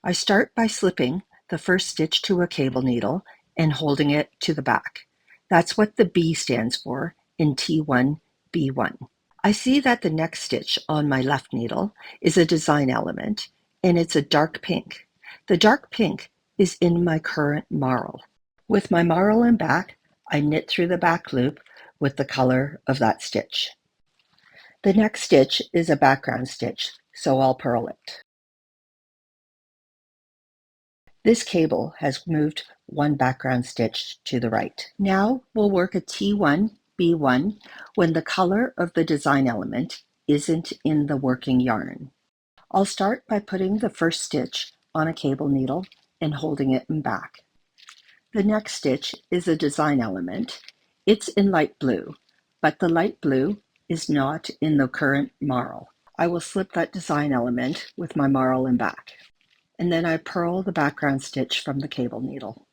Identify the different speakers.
Speaker 1: I start by slipping the first stitch to a cable needle and holding it to the back. That's what the B stands for in T1B1. I see that the next stitch on my left needle is a design element, and it's a dark pink. The dark pink is in my current marl. With my marl in back, I knit through the back loop with the color of that stitch. The next stitch is a background stitch, so I'll purl it. This cable has moved one background stitch to the right. Now we'll work a T1B1 when the color of the design element isn't in the working yarn. I'll start by putting the first stitch on a cable needle and holding it in back. The next stitch is a design element. It's in light blue, but the light blue is not in the current marl. I will slip that design element with my marl in back, and then I purl the background stitch from the cable needle.